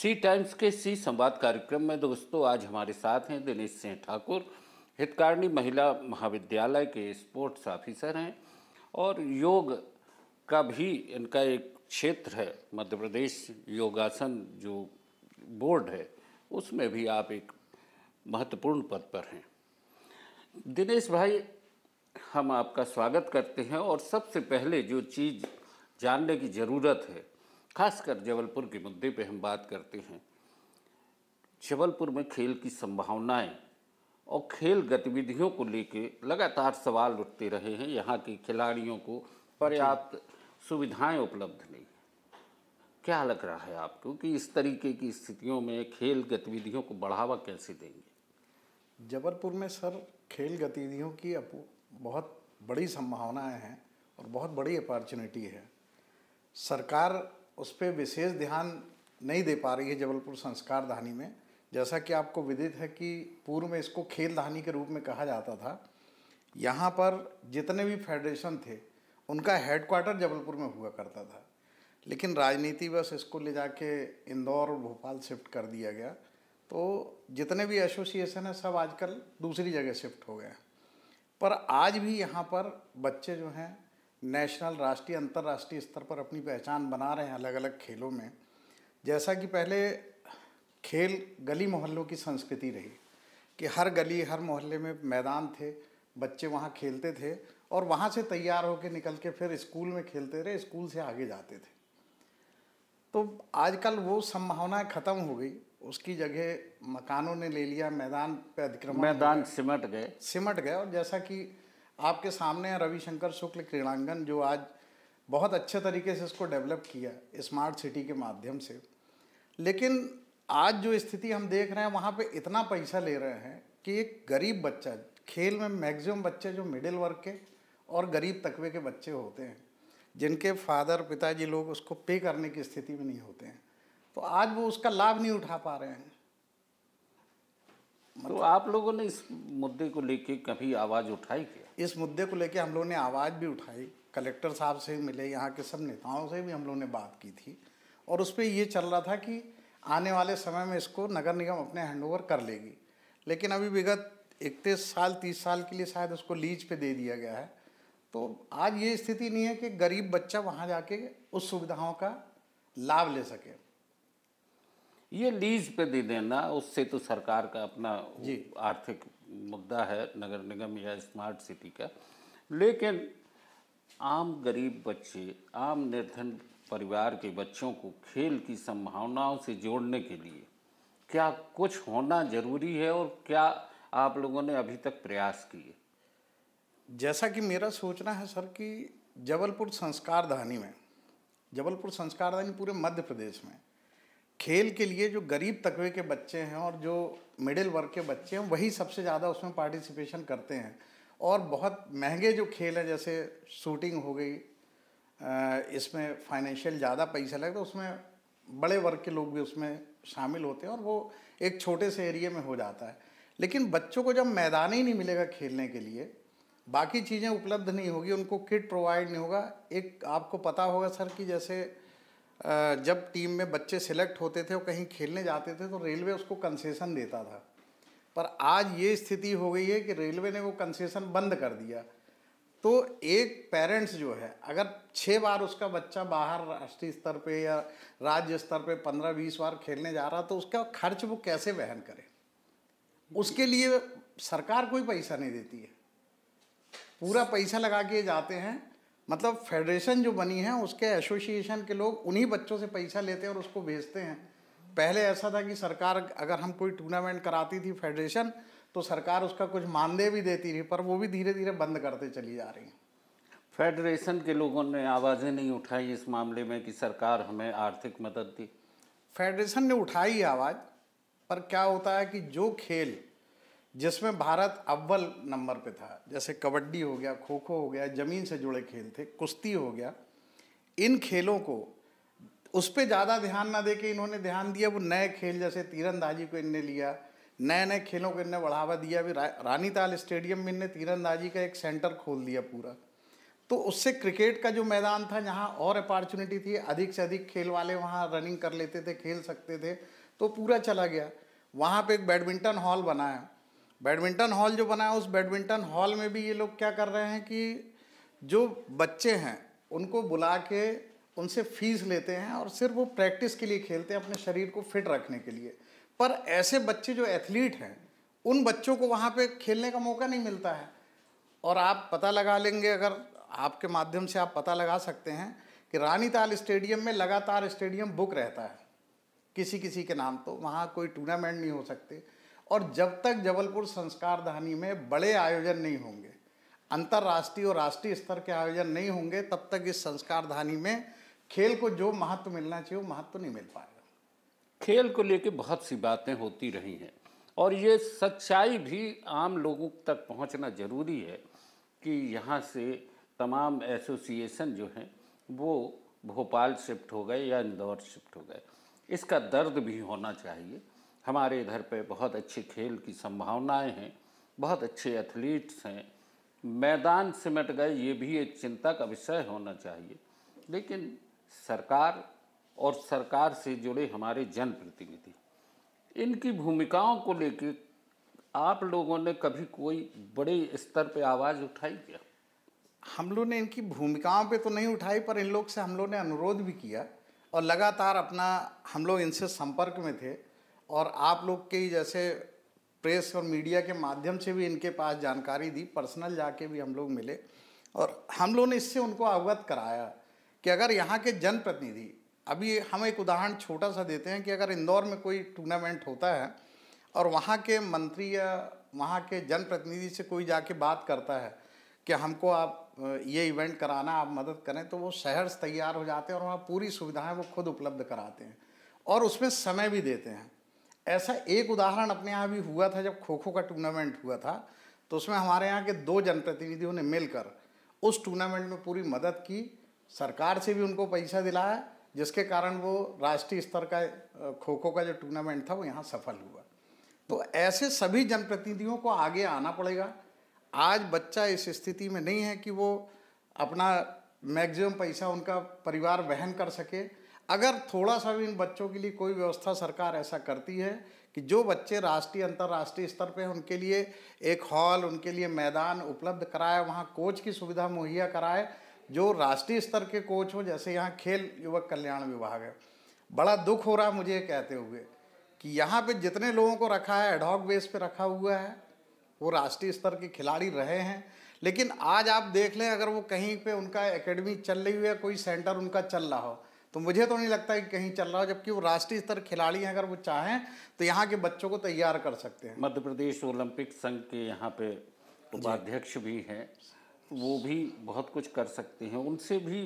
सी times के सी संवाद कार्यक्रम में दोस्तों आज हमारे साथ हैं दिनेश सिंह ठाकुर, हितकारिणी महिला महाविद्यालय के स्पोर्ट्स ऑफिसर हैं और योग का भी इनका एक क्षेत्र है। मध्य प्रदेश योगासन जो बोर्ड है उसमें भी आप एक महत्वपूर्ण पद पर हैं। दिनेश भाई, हम आपका स्वागत करते हैं और सबसे पहले जो चीज़ जानने की ज़रूरत है, खासकर जबलपुर के मुद्दे पे हम बात करते हैं। जबलपुर में खेल की संभावनाएं और खेल गतिविधियों को लेके लगातार सवाल उठते रहे हैं। यहाँ के खिलाड़ियों को पर्याप्त सुविधाएं उपलब्ध नहीं। क्या लग रहा है आपको कि इस तरीके की स्थितियों में खेल गतिविधियों को बढ़ावा कैसे देंगे? जबलपुर में सर खेल गतिविधियों की बहुत बड़ी संभावनाएं हैं और बहुत बड़ी अपॉर्चुनिटी है। सरकार उस पर विशेष ध्यान नहीं दे पा रही है जबलपुर संस्कार धानी में। जैसा कि आपको विदित है कि पूर्व में इसको खेल धानी के रूप में कहा जाता था। यहाँ पर जितने भी फेडरेशन थे उनका हेडक्वार्टर जबलपुर में हुआ करता था, लेकिन राजनीति बस इसको ले जाके इंदौर और भोपाल शिफ्ट कर दिया गया। तो जितने भी एसोसिएशन हैं सब आजकल दूसरी जगह शिफ्ट हो गए। पर आज भी यहाँ पर बच्चे जो हैं नेशनल, राष्ट्रीय, अंतर्राष्ट्रीय स्तर पर अपनी पहचान बना रहे हैं अलग अलग खेलों में। जैसा कि पहले खेल गली मोहल्लों की संस्कृति रही कि हर गली हर मोहल्ले में मैदान थे, बच्चे वहाँ खेलते थे और वहाँ से तैयार होकर निकल के फिर स्कूल में खेलते रहे, स्कूल से आगे जाते थे। तो आजकल वो संभावनाएं ख़त्म हो गई, उसकी जगह मकानों ने ले लिया, मैदान पे अतिक्रमण, मैदान सिमट गए। और जैसा कि आपके सामने है रविशंकर शुक्ल क्रीड़ांगन, जो आज बहुत अच्छे तरीके से इसको डेवलप किया स्मार्ट सिटी के माध्यम से। लेकिन आज जो स्थिति हम देख रहे हैं वहाँ पे इतना पैसा ले रहे हैं कि एक गरीब बच्चा, खेल में मैक्सिमम बच्चे जो मिडिल वर्ग के और गरीब तबके के बच्चे होते हैं, जिनके फादर पिताजी लोग उसको पे करने की स्थिति में नहीं होते हैं, तो आज वो उसका लाभ नहीं उठा पा रहे हैं। तो आप लोगों ने इस मुद्दे को लेके कभी आवाज़ उठाई क्या? इस मुद्दे को लेके हम लोगों ने आवाज़ भी उठाई, कलेक्टर साहब से भी मिले, यहाँ के सब नेताओं से भी हम लोगों ने बात की थी और उस पर ये चल रहा था कि आने वाले समय में इसको नगर निगम अपने हैंडओवर कर लेगी। लेकिन अभी विगत 31 साल 30 साल के लिए शायद उसको लीज पे दे दिया गया है। तो आज ये स्थिति नहीं है कि गरीब बच्चा वहाँ जाके उस सुविधाओं का लाभ ले सके। ये लीज पे दे देना, उससे तो सरकार का अपना आर्थिक मुद्दा है, नगर निगम या स्मार्ट सिटी का। लेकिन आम गरीब बच्चे, आम निर्धन परिवार के बच्चों को खेल की संभावनाओं से जोड़ने के लिए क्या कुछ होना जरूरी है और क्या आप लोगों ने अभी तक प्रयास किए? जैसा कि मेरा सोचना है सर कि जबलपुर संस्कार धानी पूरे मध्य प्रदेश में खेल के लिए जो गरीब तबके के बच्चे हैं और जो मिडिल वर्ग के बच्चे हैं वही सबसे ज़्यादा उसमें पार्टिसिपेशन करते हैं। और बहुत महंगे जो खेल हैं जैसे शूटिंग हो गई, इसमें फाइनेंशियल ज़्यादा पैसा लगता है, उसमें बड़े वर्ग के लोग भी उसमें शामिल होते हैं और वो एक छोटे से एरिया में हो जाता है। लेकिन बच्चों को जब मैदान ही नहीं मिलेगा खेलने के लिए, बाकी चीज़ें उपलब्ध नहीं होगी, उनको किट प्रोवाइड नहीं होगा। एक आपको पता होगा सर कि जैसे जब टीम में बच्चे सिलेक्ट होते थे और कहीं खेलने जाते थे तो रेलवे उसको कंसेशन देता था, पर आज ये स्थिति हो गई है कि रेलवे ने वो कंसेशन बंद कर दिया। तो एक पेरेंट्स जो है अगर 6 बार उसका बच्चा बाहर राष्ट्रीय स्तर पे या राज्य स्तर पे 15-20 बार खेलने जा रहा, तो उसका खर्च वो कैसे वहन करे? उसके लिए सरकार कोई पैसा नहीं देती है, पूरा पैसा लगा के जाते हैं। मतलब फेडरेशन जो बनी है उसके एसोसिएशन के लोग उन्हीं बच्चों से पैसा लेते हैं और उसको भेजते हैं। पहले ऐसा था कि सरकार अगर हम कोई टूर्नामेंट कराती थी फेडरेशन, तो सरकार उसका कुछ मानदेय भी देती रही, पर वो भी धीरे धीरे बंद करते चली जा रही है। फेडरेशन के लोगों ने आवाज़ें नहीं उठाई इस मामले में कि सरकार हमें आर्थिक मदद दी? फेडरेशन ने उठाई आवाज़, पर क्या होता है कि जो खेल जिसमें भारत अव्वल नंबर पे था, जैसे कबड्डी हो गया, खो खो हो गया, ज़मीन से जुड़े खेल थे, कुश्ती हो गया, इन खेलों को उस पर ज़्यादा ध्यान ना दे के इन्होंने ध्यान दिया वो नए खेल जैसे तीरंदाजी को इनने लिया, नए नए खेलों को इनने बढ़ावा दिया। अभी रानीताल स्टेडियम में इनने तीरंदाजी का एक सेंटर खोल दिया पूरा। तो उससे क्रिकेट का जो मैदान था जहाँ और अपॉर्चुनिटी थी, अधिक से अधिक खेल वाले वहाँ रनिंग कर लेते थे, खेल सकते थे, तो पूरा चला गया। वहाँ पे एक बैडमिंटन हॉल बनाया। बैडमिंटन हॉल जो बनाया, उस बैडमिंटन हॉल में भी ये लोग क्या कर रहे हैं कि जो बच्चे हैं उनको बुला के उनसे फीस लेते हैं और सिर्फ वो प्रैक्टिस के लिए खेलते हैं, अपने शरीर को फिट रखने के लिए। पर ऐसे बच्चे जो एथलीट हैं, उन बच्चों को वहाँ पे खेलने का मौका नहीं मिलता है। और आप पता लगा लेंगे, अगर आपके माध्यम से आप पता लगा सकते हैं कि रानीताल स्टेडियम में लगातार स्टेडियम बुक रहता है किसी किसी के नाम, तो वहाँ कोई टूर्नामेंट नहीं हो सकते। और जब तक जबलपुर संस्कार धानी में बड़े आयोजन नहीं होंगे, अंतर्राष्ट्रीय और राष्ट्रीय स्तर के आयोजन नहीं होंगे, तब तक इस संस्कार धानी में खेल को जो महत्व मिलना चाहिए वो महत्व नहीं मिल पाएगा। खेल को लेके बहुत सी बातें होती रही हैं और ये सच्चाई भी आम लोगों तक पहुंचना ज़रूरी है कि यहाँ से तमाम एसोसिएशन जो हैं वो भोपाल शिफ्ट हो गए या इंदौर शिफ्ट हो गए। इसका दर्द भी होना चाहिए। हमारे इधर पे बहुत अच्छे खेल की संभावनाएं हैं, बहुत अच्छे एथलीट्स हैं, मैदान सिमट गए, ये भी एक चिंता का विषय होना चाहिए। लेकिन सरकार और सरकार से जुड़े हमारे जनप्रतिनिधि, इनकी भूमिकाओं को लेकर आप लोगों ने कभी कोई बड़े स्तर पे आवाज़ उठाई क्या? हम लोग ने इनकी भूमिकाओं पे तो नहीं उठाई, पर इन लोग से हम लोग ने अनुरोध भी किया और लगातार अपना हम लोग इनसे संपर्क में थे। और आप लोग के जैसे प्रेस और मीडिया के माध्यम से भी इनके पास जानकारी दी, पर्सनल जाके भी हम लोग मिले और हम लोग ने इससे उनको अवगत कराया कि अगर यहाँ के जनप्रतिनिधि, अभी हम एक उदाहरण छोटा सा देते हैं कि अगर इंदौर में कोई टूर्नामेंट होता है और वहाँ के मंत्री या वहाँ के जनप्रतिनिधि से कोई जाके बात करता है कि हमको आप ये इवेंट कराना, आप मदद करें, तो वो शहर से तैयार हो जाते हैं और वहाँ पूरी सुविधाएं वो खुद उपलब्ध कराते हैं और उसमें समय भी देते हैं। ऐसा एक उदाहरण अपने यहाँ भी हुआ था, जब खो खो का टूर्नामेंट हुआ था, तो उसमें हमारे यहाँ के 2 जनप्रतिनिधियों ने मिलकर उस टूर्नामेंट में पूरी मदद की, सरकार से भी उनको पैसा दिलाया, जिसके कारण वो राष्ट्रीय स्तर का खो खो का जो टूर्नामेंट था वो यहाँ सफल हुआ। तो ऐसे सभी जनप्रतिनिधियों को आगे आना पड़ेगा। आज बच्चा इस स्थिति में नहीं है कि वो अपना मैक्सिमम पैसा उनका परिवार वहन कर सके। अगर थोड़ा सा भी इन बच्चों के लिए कोई व्यवस्था सरकार ऐसा करती है कि जो बच्चे राष्ट्रीय अंतर्राष्ट्रीय स्तर पे हैं उनके लिए एक हॉल, उनके लिए मैदान उपलब्ध कराए, वहाँ कोच की सुविधा मुहैया कराए, जो राष्ट्रीय स्तर के कोच हो, जैसे यहाँ खेल युवक कल्याण विभाग है। बड़ा दुख हो रहा है मुझे कहते हुए कि यहाँ पे जितने लोगों को रखा है एडहॉक बेस पे रखा हुआ है, वो राष्ट्रीय स्तर के खिलाड़ी रहे हैं, लेकिन आज आप देख लें अगर वो कहीं पे उनका एकेडमी चल रही हो या कोई सेंटर उनका चल रहा हो, तो मुझे तो नहीं लगता कि कहीं चल रहा हो, जबकि वो राष्ट्रीय स्तर खिलाड़ी हैं। अगर वो चाहें तो यहाँ के बच्चों को तैयार कर सकते हैं। मध्य प्रदेश ओलंपिक संघ के यहाँ पे उपाध्यक्ष भी हैं, वो भी बहुत कुछ कर सकते हैं। उनसे भी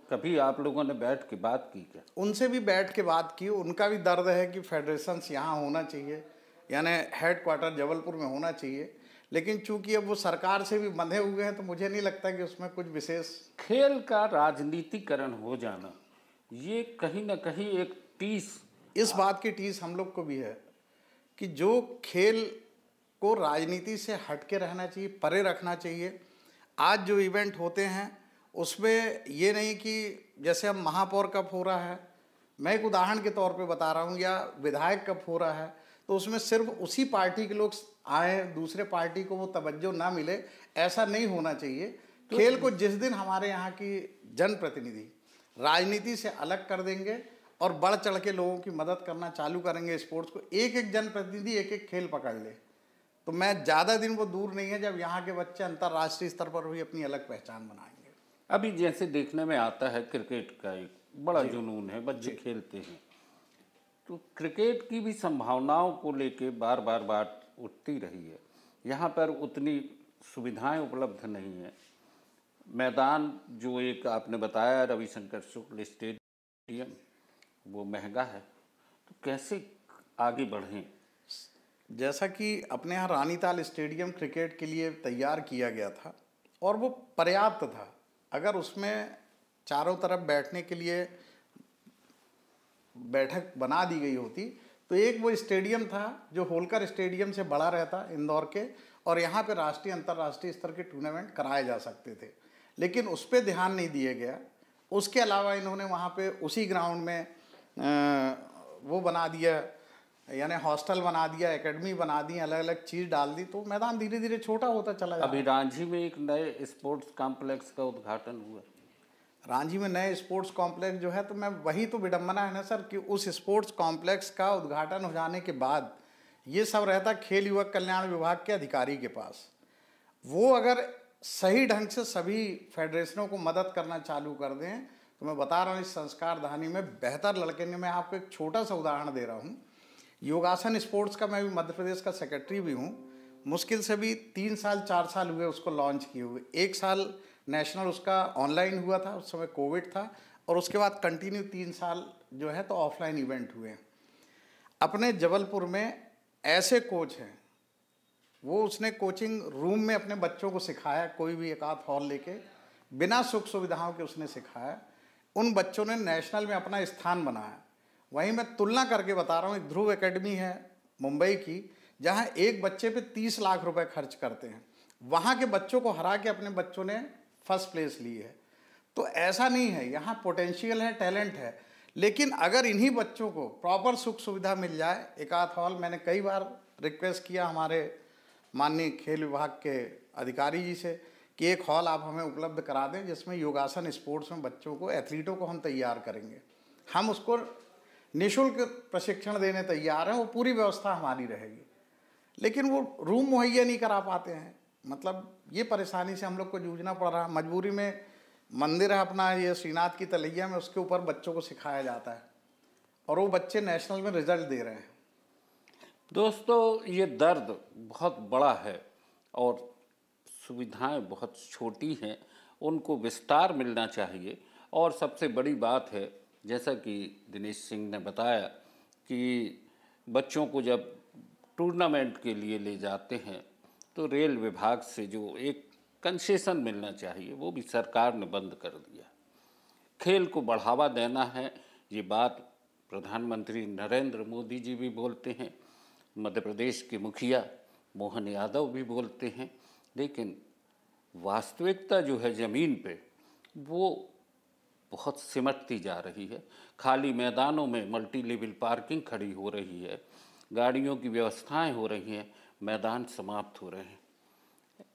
कभी आप लोगों ने बैठ के बात की क्या? उनसे भी बैठ के बात की। उनका भी दर्द है कि फेडरेशंस यहाँ होना चाहिए, यानी हेड क्वार्टर जबलपुर में होना चाहिए, लेकिन चूंकि अब वो सरकार से भी बंधे हुए हैं तो मुझे नहीं लगता कि उसमें कुछ विशेष। खेल का राजनीतिकरण हो जाना, ये कहीं ना कहीं एक टीस, इस बात की टीस हम लोग को भी है कि जो खेल को राजनीति से हट के रहना चाहिए, परे रखना चाहिए। आज जो इवेंट होते हैं उसमें ये नहीं कि जैसे अब महापौर कप हो रहा है, मैं एक उदाहरण के तौर पे बता रहा हूँ, या विधायक कप हो रहा है, तो उसमें सिर्फ उसी पार्टी के लोग आए, दूसरे पार्टी को वो तवज्जो ना मिले, ऐसा नहीं होना चाहिए। खेल को जिस दिन हमारे यहाँ की जनप्रतिनिधि राजनीति से अलग कर देंगे और बढ़ चढ़ के लोगों की मदद करना चालू करेंगे, स्पोर्ट्स को एक एक जनप्रतिनिधि एक एक खेल पकड़ ले, तो मैं ज़्यादा दिन वो दूर नहीं है जब यहाँ के बच्चे अंतर्राष्ट्रीय स्तर पर भी अपनी अलग पहचान बनाएंगे। अभी जैसे देखने में आता है क्रिकेट का एक बड़ा जुनून है, बच्चे खेलते हैं, तो क्रिकेट की भी संभावनाओं को लेके बार बार बात उठती रही है। यहाँ पर उतनी सुविधाएं उपलब्ध नहीं है। मैदान जो एक आपने बताया रविशंकर शुक्ल स्टेडियम, वो महंगा है, तो कैसे आगे बढ़ें? जैसा कि अपने यहाँ रानीताल स्टेडियम क्रिकेट के लिए तैयार किया गया था और वो पर्याप्त था। अगर उसमें चारों तरफ बैठने के लिए बैठक बना दी गई होती तो एक वो स्टेडियम था जो होलकर स्टेडियम से बड़ा रहता इंदौर के, और यहाँ पे राष्ट्रीय अंतर्राष्ट्रीय स्तर के टूर्नामेंट कराए जा सकते थे। लेकिन उस पर ध्यान नहीं दिया गया। उसके अलावा इन्होंने वहाँ पे उसी ग्राउंड में वो बना दिया, यानी हॉस्टल बना दिया, एकेडमी बना दी, अलग अलग चीज़ डाल दी, तो मैदान धीरे धीरे छोटा होता चला जा रहा है। अभी रांची में एक नए स्पोर्ट्स कॉम्प्लेक्स का उद्घाटन हुआ। रांची में नए स्पोर्ट्स कॉम्प्लेक्स जो है, तो मैं वही तो विडंबना है ना सर कि उस स्पोर्ट्स कॉम्प्लेक्स का उद्घाटन हो जाने के बाद ये सब रहता खेल युवक कल्याण विभाग के अधिकारी के पास। वो अगर सही ढंग से सभी फेडरेशनों को मदद करना चालू कर दें, तो मैं बता रहा हूँ इस संस्कार धानी में बेहतर लड़के ने, मैं आपको एक छोटा सा उदाहरण दे रहा हूँ। योगासन स्पोर्ट्स का मैं भी मध्य प्रदेश का सेक्रेटरी भी हूँ। मुश्किल से भी 3 साल 4 साल हुए उसको लॉन्च किए हुए। 1 साल नेशनल उसका ऑनलाइन हुआ था, उस समय कोविड था, और उसके बाद कंटिन्यू 3 साल जो है तो ऑफलाइन इवेंट हुए। अपने जबलपुर में ऐसे कोच हैं, वो उसने कोचिंग रूम में अपने बच्चों को सिखाया, कोई भी एक आध हॉल लेके बिना सुख सुविधाओं के उसने सिखाया। उन बच्चों ने नेशनल में अपना स्थान बनाया। वहीं मैं तुलना करके बता रहा हूँ, एक ध्रुव एकेडमी है मुंबई की, जहाँ एक बच्चे पे 30 लाख रुपए खर्च करते हैं, वहाँ के बच्चों को हरा के अपने बच्चों ने फर्स्ट प्लेस ली है। तो ऐसा नहीं है, यहाँ पोटेंशियल है, टैलेंट है, लेकिन अगर इन्हीं बच्चों को प्रॉपर सुख सुविधा मिल जाए, एक आध हॉल, मैंने कई बार रिक्वेस्ट किया हमारे माननीय खेल विभाग के अधिकारी जी से कि एक हॉल आप हमें उपलब्ध करा दें जिसमें योगासन स्पोर्ट्स में बच्चों को, एथलीटों को हम तैयार करेंगे। हम उसको निःशुल्क प्रशिक्षण देने तैयार हैं, वो पूरी व्यवस्था हमारी रहेगी, लेकिन वो रूम मुहैया नहीं करा पाते हैं। मतलब ये परेशानी से हम लोग को जूझना पड़ रहा है। मजबूरी में मंदिर है अपना ये श्रीनाथ की तलैया में, उसके ऊपर बच्चों को सिखाया जाता है और वो बच्चे नेशनल में रिजल्ट दे रहे हैं। दोस्तों, ये दर्द बहुत बड़ा है और सुविधाएं बहुत छोटी हैं, उनको विस्तार मिलना चाहिए। और सबसे बड़ी बात है, जैसा कि दिनेश सिंह ने बताया, कि बच्चों को जब टूर्नामेंट के लिए ले जाते हैं तो रेल विभाग से जो एक कंसेशन मिलना चाहिए वो भी सरकार ने बंद कर दिया। खेल को बढ़ावा देना है, ये बात प्रधानमंत्री नरेंद्र मोदी जी भी बोलते हैं, मध्य प्रदेश के मुखिया मोहन यादव भी बोलते हैं, लेकिन वास्तविकता जो है ज़मीन पे वो बहुत सिमटती जा रही है। खाली मैदानों में मल्टी लेवल पार्किंग खड़ी हो रही है, गाड़ियों की व्यवस्थाएं हो रही हैं, मैदान समाप्त हो रहे हैं।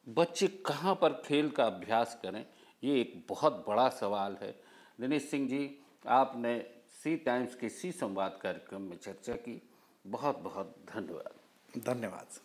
बच्चे कहाँ पर खेल का अभ्यास करें, ये एक बहुत बड़ा सवाल है। दिनेश सिंह जी, आपने सी टाइम्स के सी संवाद कार्यक्रम में चर्चा की, बहुत बहुत धन्यवाद। धन्यवाद।